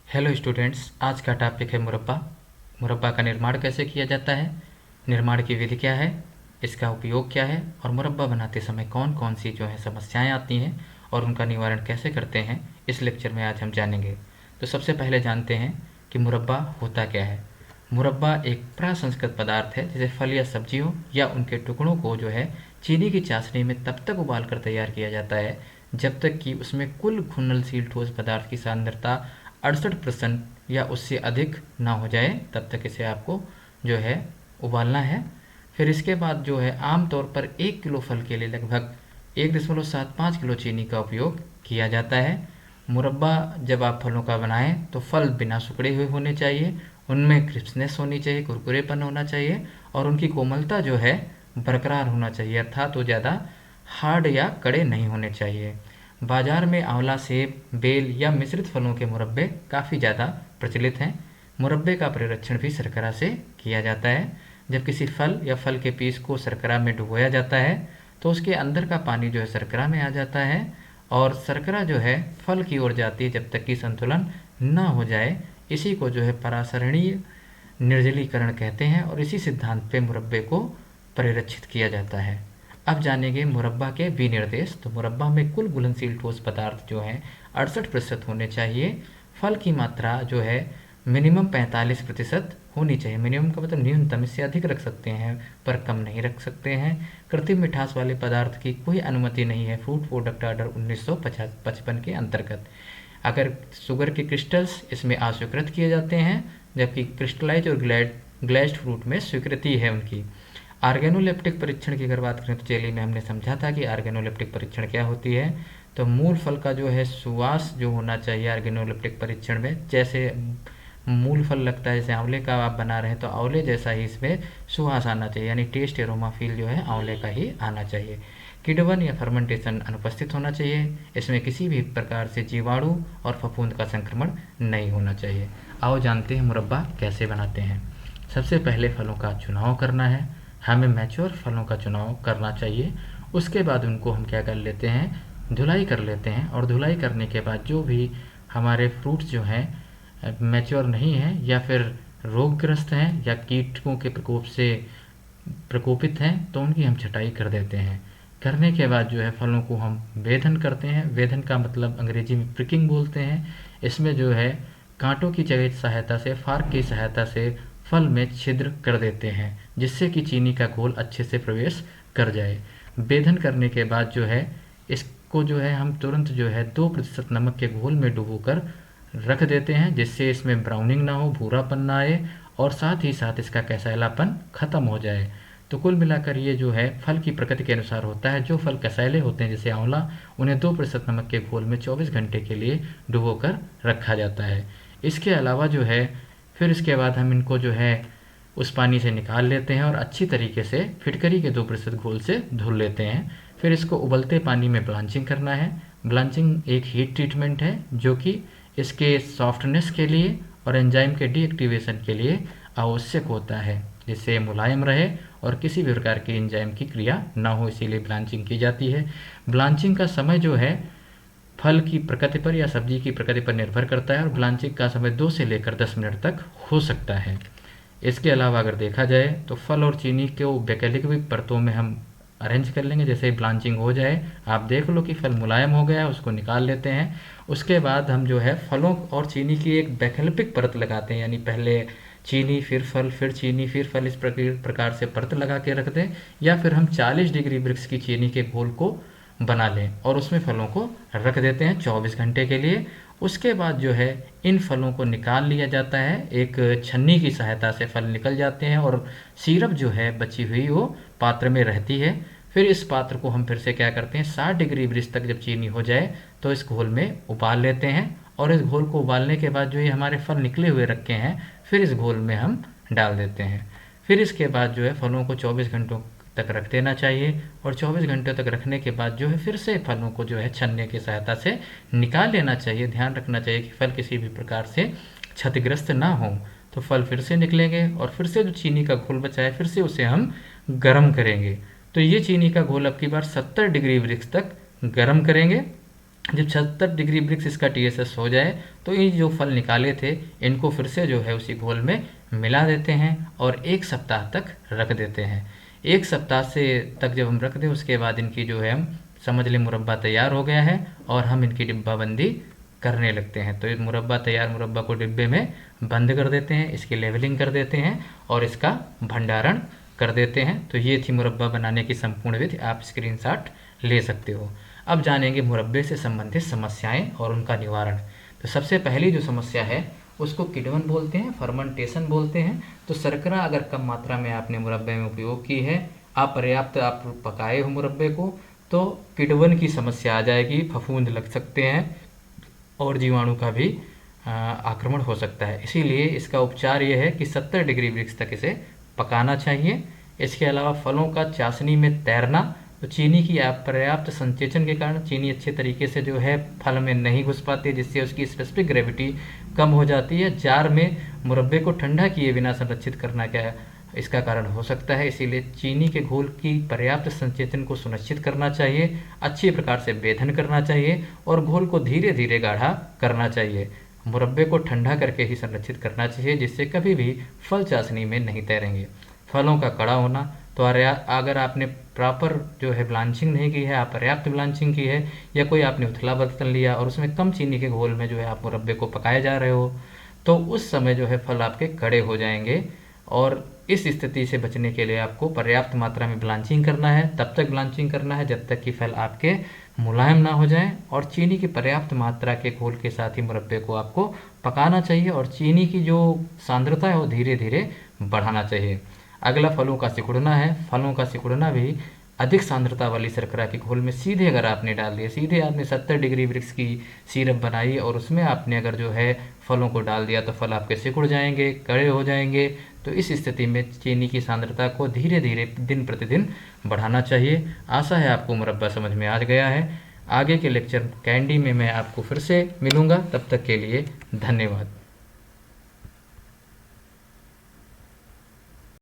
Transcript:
Hello students, आज का topic है मुरब्बा। मुरब्बा का निर्माण कैसे किया जाता है, निर्माण की विधि क्या है, इसका उपयोग क्या है और मुरब्बा बनाते समय कौन कौन सी समस्याएं आती हैं और उनका निवारण कैसे करते हैं, इस लेक्चर में आज हम जानेंगे। तो सबसे पहले जानते हैं कि मुरब्बा होता क्या है। मुरब्बा एक प्रसंस्कृत पदार्थ है जिसे फल या सब्जियों या उनके टुकड़ों को चीनी की चाशनी में तब तक उबाल कर तैयार किया जाता है जब तक कि उसमें कुल घुलनशील ठोस पदार्थ की सांद्रता 68% या उससे अधिक ना हो जाए, तब तक इसे आपको उबालना है। फिर इसके बाद आमतौर पर 1 किलो फल के लिए लगभग 1.75 किलो चीनी का उपयोग किया जाता है। मुरब्बा जब आप फलों का बनाएं तो फल बिना सिकुड़े हुए होने चाहिए, उनमें क्रिस्पनेस होनी चाहिए, कुरकुरेपन होना चाहिए और उनकी कोमलता बरकरार होना चाहिए, अर्थात वो ज़्यादा हार्ड या कड़े नहीं होने चाहिए। बाजार में आंवला, सेब, बेल या मिश्रित फलों के मुरब्बे काफ़ी ज़्यादा प्रचलित हैं। मुरब्बे का परिरक्षण भी शर्करा से किया जाता है। जब किसी फल या फल के पीस को शर्करा में डुबोया जाता है तो उसके अंदर का पानी शर्करा में आ जाता है और शर्करा फल की ओर जाती है जब तक कि संतुलन न हो जाए। इसी को परासरणीय निर्जलीकरण कहते हैं और इसी सिद्धांत पे मुरब्बे को परिरक्षित किया जाता है। अब जानेंगे मुरब्बा के विनिर्देश। तो मुरब्बा में कुल घुलनशील ठोस पदार्थ 68% होने चाहिए। फल की मात्रा मिनिमम 45% होनी चाहिए। मिनिमम का मतलब न्यूनतम, इससे अधिक रख सकते हैं पर कम नहीं रख सकते हैं। कृत्रिम मिठास वाले पदार्थ की कोई अनुमति नहीं है फूड प्रोडक्ट ऑर्डर 1955 के अंतर्गत। अगर शुगर के क्रिस्टल्स इसमें अस्वीकृत किए जाते हैं, जबकि क्रिस्टलाइज और ग्लेज्ड फ्रूट में स्वीकृति है उनकी। आर्गेनोलेप्टिक परीक्षण की अगर बात करें तो जेली में हमने समझा था कि आर्गेनोलेप्टिक परीक्षण क्या होती है। तो मूल फल का सुवास होना चाहिए आर्गेनोलेप्टिक परीक्षण में। जैसे मूल फल लगता है, जैसे आंवले का आप बना रहे हैं तो आंवले जैसा ही इसमें सुवास आना चाहिए, यानी टेस्ट एरोमा फील आंवले का ही आना चाहिए। किण्वन या फर्मेंटेशन अनुपस्थित होना चाहिए। इसमें किसी भी प्रकार से जीवाणु और फफूंद का संक्रमण नहीं होना चाहिए। आओ जानते हैं मुरब्बा कैसे बनाते हैं। सबसे पहले फलों का चुनाव करना है। हमें मैच्योर फलों का चुनाव करना चाहिए। उसके बाद उनको हम क्या कर लेते हैं, धुलाई कर लेते हैं और धुलाई करने के बाद जो भी हमारे फ्रूट्स मैच्योर नहीं हैं या फिर रोगग्रस्त हैं या कीटों के प्रकोप से प्रकोपित हैं तो उनकी हम छटाई कर देते हैं। करने के बाद फलों को हम वेधन करते हैं। वेधन का मतलब अंग्रेजी में प्रिकिंग बोलते हैं। इसमें कांटों की सहायता से, फार्क की सहायता से फल में छिद्र कर देते हैं जिससे कि चीनी का घोल अच्छे से प्रवेश कर जाए। वेधन करने के बाद इसको हम तुरंत 2% नमक के घोल में डुबोकर रख देते हैं जिससे इसमें ब्राउनिंग ना हो, भूरापन ना आए और साथ ही साथ इसका कसैलापन खत्म हो जाए। तो कुल मिलाकर ये फल की प्रकृति के अनुसार होता है। जो फल कसैले होते हैं जैसे आंवला, उन्हें 2% नमक के घोल में 24 घंटे के लिए डुबोकर रखा जाता है। इसके अलावा फिर इसके बाद हम इनको उस पानी से निकाल लेते हैं और अच्छी तरीके से फिटकरी के 2% घोल से धुल लेते हैं। फिर इसको उबलते पानी में ब्लांचिंग करना है। ब्लांचिंग एक हीट ट्रीटमेंट है जो कि इसके सॉफ्टनेस के लिए और एंजाइम के डीएक्टिवेशन के लिए आवश्यक होता है, जिससे मुलायम रहे और किसी भी प्रकार की एंजाइम की क्रिया ना हो, इसीलिए ब्लांचिंग की जाती है। ब्लांचिंग का समय फल की प्रकृति पर या सब्जी की प्रकृति पर निर्भर करता है और ब्लांचिंग का समय 2 से लेकर 10 मिनट तक हो सकता है। इसके अलावा अगर देखा जाए तो फल और चीनी को वैकल्पिक परतों में हम अरेंज कर लेंगे। जैसे ब्लांचिंग हो जाए, आप देख लो कि फल मुलायम हो गया है, उसको निकाल लेते हैं। उसके बाद हम फलों और चीनी की एक वैकल्पिक परत लगाते हैं, यानी पहले चीनी फिर फल फिर चीनी फिर फल, इस प्रकार से परत लगा के रख दें। या फिर हम 40 डिग्री वृक्ष की चीनी के घोल को बना लें और उसमें फलों को रख देते हैं 24 घंटे के लिए। उसके बाद इन फलों को निकाल लिया जाता है। एक छन्नी की सहायता से फल निकल जाते हैं और सिरप बची हुई वो पात्र में रहती है। फिर इस पात्र को हम फिर से क्या करते हैं, 60 डिग्री वृक्ष तक जब चीनी हो जाए तो इस घोल में उबाल लेते हैं और इस घोल को उबालने के बाद ये हमारे फल निकले हुए रखे हैं फिर इस घोल में हम डाल देते हैं। फिर इसके बाद फलों को 24 घंटों तक रख देना चाहिए और 24 घंटे तक रखने के बाद फिर से फलों को छन्ने की सहायता से निकाल लेना चाहिए। ध्यान रखना चाहिए कि फल किसी भी प्रकार से क्षतिग्रस्त ना हो। तो फल फिर से निकलेंगे और फिर से जो चीनी का घोल बचा है फिर से उसे हम गर्म करेंगे। तो ये चीनी का घोल अब की बार 70 डिग्री वृक्ष तक गर्म करेंगे जब 76 डिग्री ब्रिक्स इसका TSS हो जाए तो ये जो फल निकाले थे इनको फिर से जो है उसी घोल में मिला देते हैं और 1 सप्ताह तक रख देते हैं। 1 सप्ताह से तक जब हम रख दें उसके बाद इनकी जो है हम समझ लें मुरब्बा तैयार हो गया है और हम इनकी डिब्बाबंदी करने लगते हैं। तो ये मुरब्बा तैयार मुरब्बा को डिब्बे में बंद कर देते हैं, इसकी लेवलिंग कर देते हैं और इसका भंडारण कर देते हैं। तो ये थी मुरब्बा बनाने की संपूर्ण विधि, आप स्क्रीनशॉट ले सकते हो। अब जानेंगे मुरब्बे से संबंधित समस्याएं और उनका निवारण। तो सबसे पहली जो समस्या है उसको किण्वन बोलते हैं, फर्मेंटेशन बोलते हैं। तो शर्करा अगर कम मात्रा में आपने मुरब्बे में उपयोग की है, अपर्याप्त आप पकाए हो मुरब्बे को, तो किण्वन की समस्या आ जाएगी, फफूंद लग सकते हैं और जीवाणु का भी आक्रमण हो सकता है। इसीलिए इसका उपचार ये है कि 70 डिग्री ब्रिक्स तक इसे पकाना चाहिए। इसके अलावा फलों का चाशनी में तैरना, तो चीनी की अपर्याप्त संचेचन के कारण चीनी अच्छे तरीके से जो है फल में नहीं घुस पाती, जिससे उसकी स्पेसिफिक ग्रेविटी कम हो जाती है। जार में मुरब्बे को ठंडा किए बिना संरक्षित करना क्या इसका कारण हो सकता है। इसीलिए चीनी के घोल की पर्याप्त संचेचन को सुनिश्चित करना चाहिए, अच्छी प्रकार से वेधन करना चाहिए और घोल को धीरे धीरे गाढ़ा करना चाहिए। मुरब्बे को ठंडा करके ही संरक्षित करना चाहिए, जिससे कभी भी फल चाशनी में नहीं तैरेंगे। फलों का कड़ा होना, तो अगर आपने प्रॉपर जो है ब्लांचिंग नहीं की है, अपर्याप्त ब्लांचिंग की है, या कोई आपने उथला बर्तन लिया और उसमें कम चीनी के घोल में जो है आप मुरब्बे को पकाए जा रहे हो, तो उस समय जो है फल आपके कड़े हो जाएंगे। और इस स्थिति से बचने के लिए आपको पर्याप्त मात्रा में ब्लांचिंग करना है। तब तक ब्लांचिंग करना है जब तक कि फल आपके मुलायम ना हो जाए, और चीनी की पर्याप्त मात्रा के घोल के साथ ही मुरब्बे को आपको पकाना चाहिए और चीनी की जो सांद्रता है वो धीरे धीरे बढ़ाना चाहिए। अगला फलों का सिकुड़ना है। फलों का सिकुड़ना भी अधिक सांद्रता वाली शर्करा के घोल में सीधे अगर आपने डाल दिया, सीधे आपने 70 डिग्री ब्रिक्स की सिरप बनाई और उसमें आपने अगर जो है फलों को डाल दिया, तो फल आपके सिकुड़ जाएंगे, कड़े हो जाएंगे। तो इस स्थिति में चीनी की सांद्रता को धीरे धीरे दिन प्रतिदिन बढ़ाना चाहिए। आशा है आपको मुरब्बा समझ में आ गया है। आगे के लेक्चर कैंडी में मैं आपको फिर से मिलूँगा, तब तक के लिए धन्यवाद।